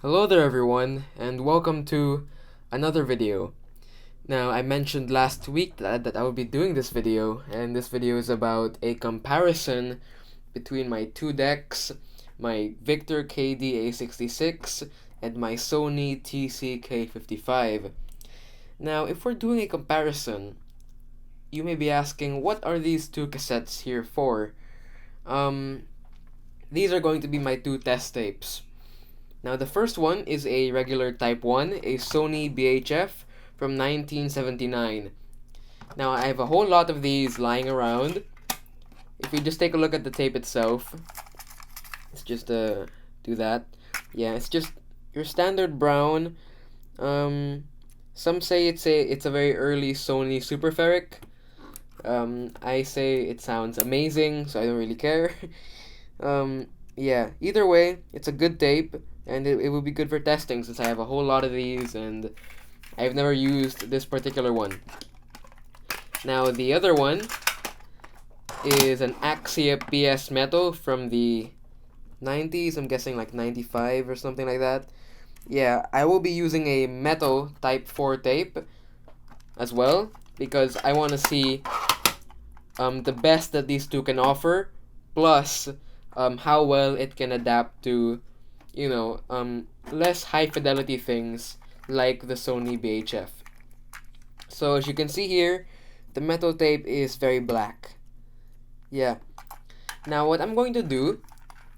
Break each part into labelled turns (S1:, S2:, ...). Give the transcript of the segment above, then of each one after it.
S1: Hello there everyone, and welcome to another video. Now, I mentioned last week that I would be doing this video, and this video is about a comparison between my two decks, my Victor KD-A66 and my Sony TC-K55. Now, if we're doing a comparison, you may be asking, what are these two cassettes here for? These are going to be my two test tapes. Now, the first one is a regular Type 1, a Sony BHF from 1979. Now, I have a whole lot of these lying around. If you just take a look at the tape itself, let's just do that. Yeah, it's just your standard brown. Some say it's a very early Sony Super Ferric. I say it sounds amazing, so I don't really care. Yeah, either way, it's a good tape, and it will be good for testing since I have a whole lot of these, and I've never used this particular one. Now, the other one is an Axia PS Metal from the 90s, I'm guessing like 95 or something like that. Yeah, I will be using a metal Type 4 tape as well, because I want to see the best that these two can offer, plus how well it can adapt to, less high fidelity things like the Sony BHF. So as you can see here, the metal tape is very black. Yeah. Now what I'm going to do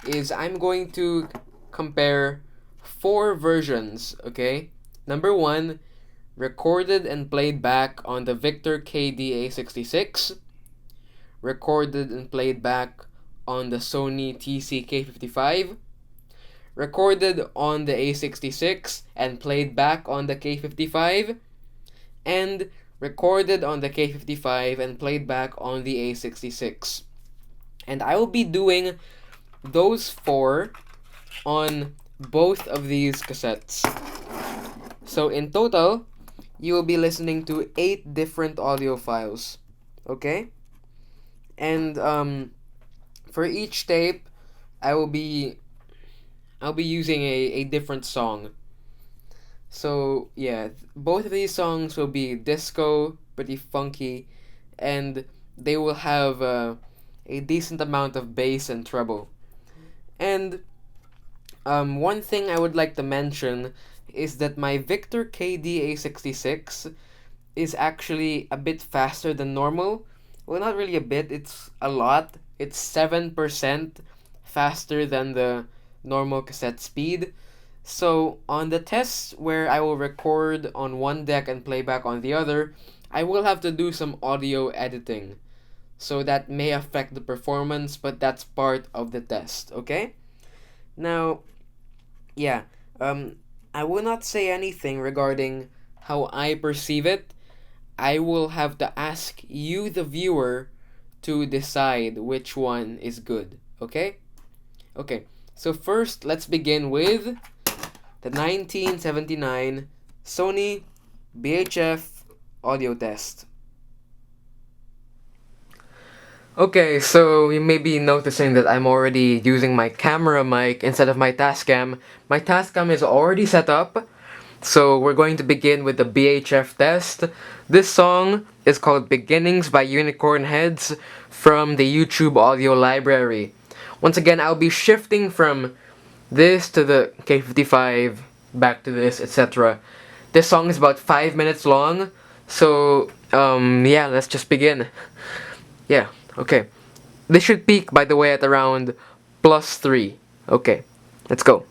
S1: is I'm going to compare four versions, okay? Number one, recorded and played back on the Victor KD-A66, recorded and played back on the Sony TC-K55, recorded on the A66 and played back on the K55, and recorded on the K55 and played back on the A66. And I will be doing those four on both of these cassettes. So in total, you will be listening to 8 different audio files. Okay? And for each tape, I'll be using a different song. So yeah, both of these songs will be disco, pretty funky, and they will have a decent amount of bass and treble. And one thing I would like to mention is that my Victor KD-A66 is actually a bit faster than normal. Well, not really a bit, it's a lot. It's 7% faster than the normal cassette speed. So on the tests where I will record on one deck and play back on the other, I will have to do some audio editing. So that may affect the performance, but that's part of the test, okay? Now, yeah, I will not say anything regarding how I perceive it. I will have to ask you, the viewer, to decide which one is good, okay? Okay, so first, let's begin with the 1979 Sony BHF Audio Test. Okay, so you may be noticing that I'm already using my camera mic instead of my Tascam. My Tascam is already set up, so we're going to begin with the BHF test. This song is called Beginnings by Unicorn Heads from the YouTube audio library. Once again, I'll be shifting from this to the K55, back to this, etc. This song is about 5 minutes long, so yeah, let's just begin. Yeah, okay. This should peak, by the way, at around +3. Okay, let's go.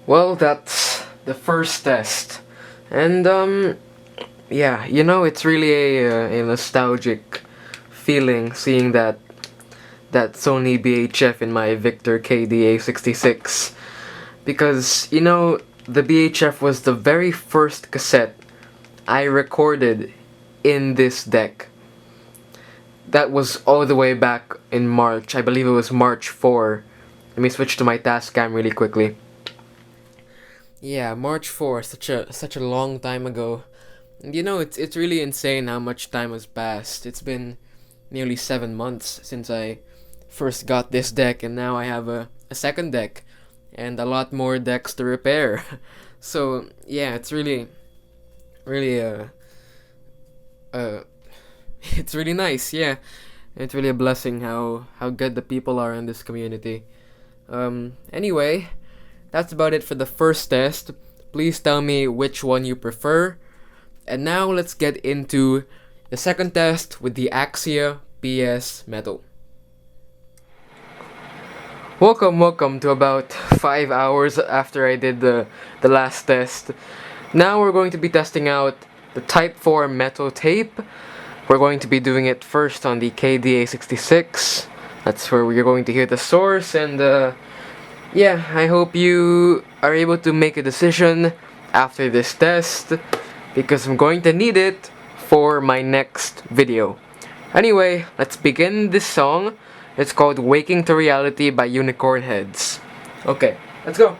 S1: Well, that's the first test. And, yeah, it's really a nostalgic feeling seeing that Sony BHF in my Victor KD-A66. Because, the BHF was the very first cassette I recorded in this deck. That was all the way back in March. I believe it was March 4. Let me switch to my task cam really quickly. Yeah, March 4, such a long time ago. And it's really insane how much time has passed. It's been nearly 7 months since I first got this deck, and now I have a second deck and a lot more decks to repair. So yeah, it's really uh it's really nice. Yeah, it's really a blessing how good the people are in this community. Anyway, that's about it for the first test. Please tell me which one you prefer. And now let's get into the second test with the Axia PS Metal. Welcome to about 5 hours after I did the last test. Now we're going to be testing out the Type 4 metal tape. We're going to be doing it first on the KD-A66. That's where we're going to hear the source, and yeah, I hope you are able to make a decision after this test, because I'm going to need it for my next video. Anyway, let's begin this song. It's called Waking to Reality by Unicorn Heads. Okay, let's go.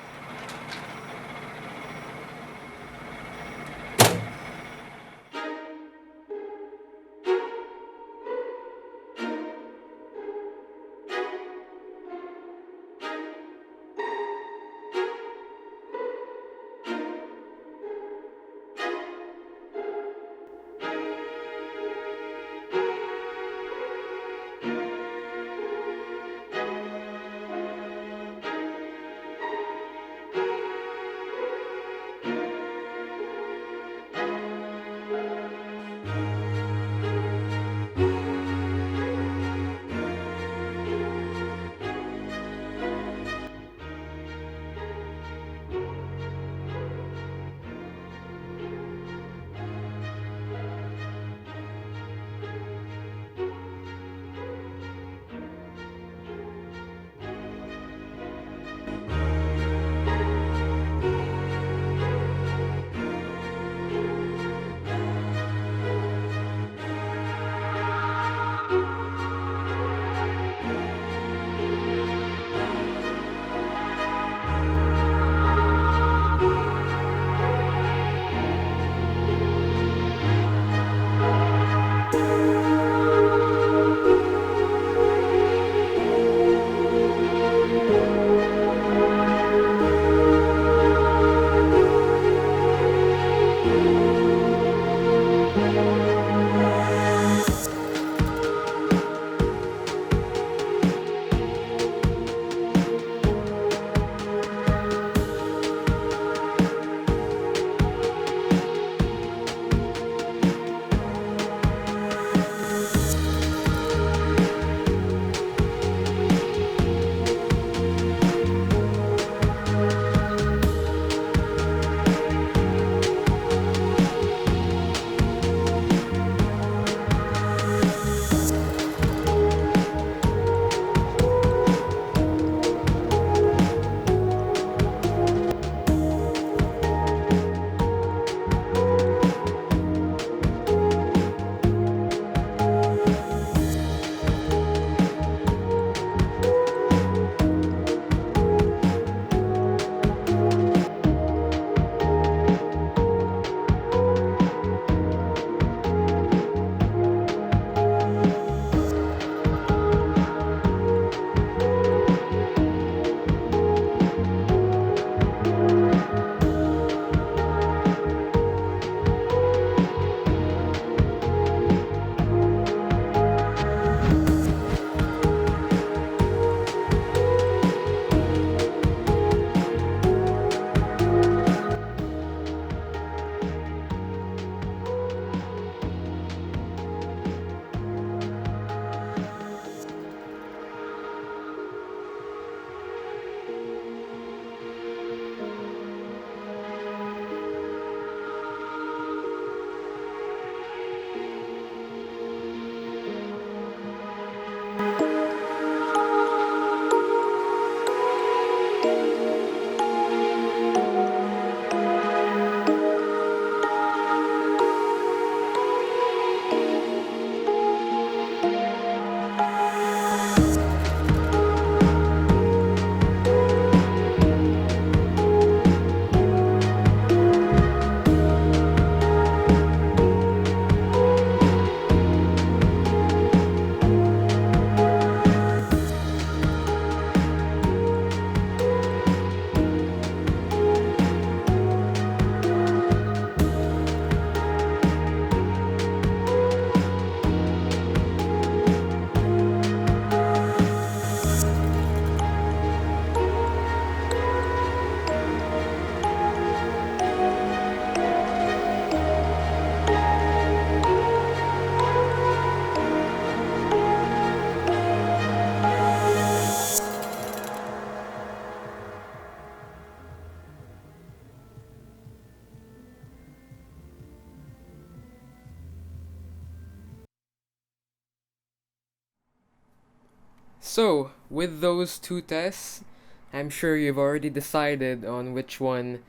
S1: So, with those two tests, I'm sure you've already decided on which one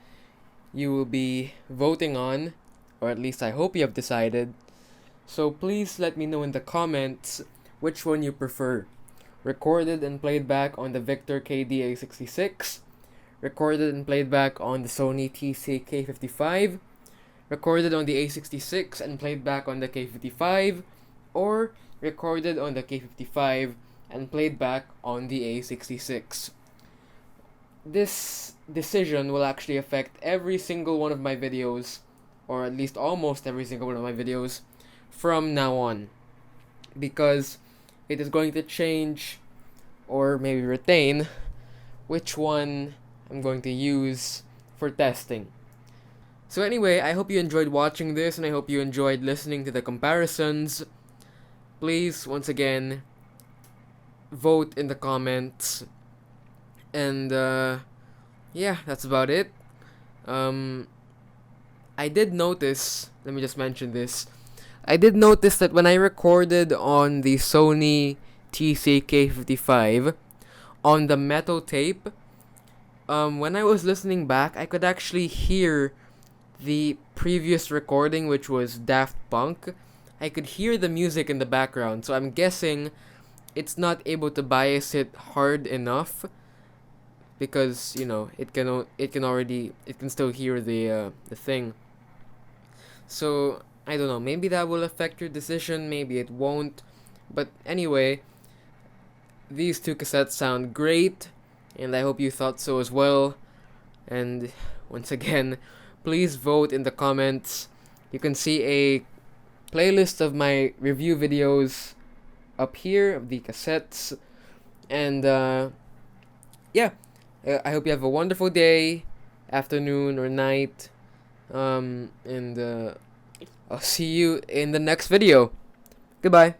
S1: you will be voting on, or at least I hope you have decided. So please let me know in the comments which one you prefer. Recorded and played back on the Victor KD-A66, recorded and played back on the Sony TC-K55, recorded on the A66 and played back on the K55, or recorded on the K55 and played back on the A66. This decision will actually affect every single one of my videos, or at least almost every single one of my videos, from now on, because it is going to change, or maybe retain, which one I'm going to use for testing. So anyway, I hope you enjoyed watching this, and I hope you enjoyed listening to the comparisons. Please, once again, vote in the comments. And yeah, that's about it. I did notice, let me just mention this. I did notice that when I recorded on the Sony TC-K55 on the metal tape, when I was listening back, I could actually hear the previous recording, which was Daft Punk. I could hear the music in the background, so I'm guessing it's not able to bias it hard enough, because it can still hear the thing. So I don't know, maybe that will affect your decision, maybe it won't. But anyway, these two cassettes sound great, and I hope you thought so as well. And once again, please vote in the comments. You can see a playlist of my review videos up here of the cassettes. And yeah, I hope you have a wonderful day, afternoon, or night. And I'll see you in the next video. Goodbye.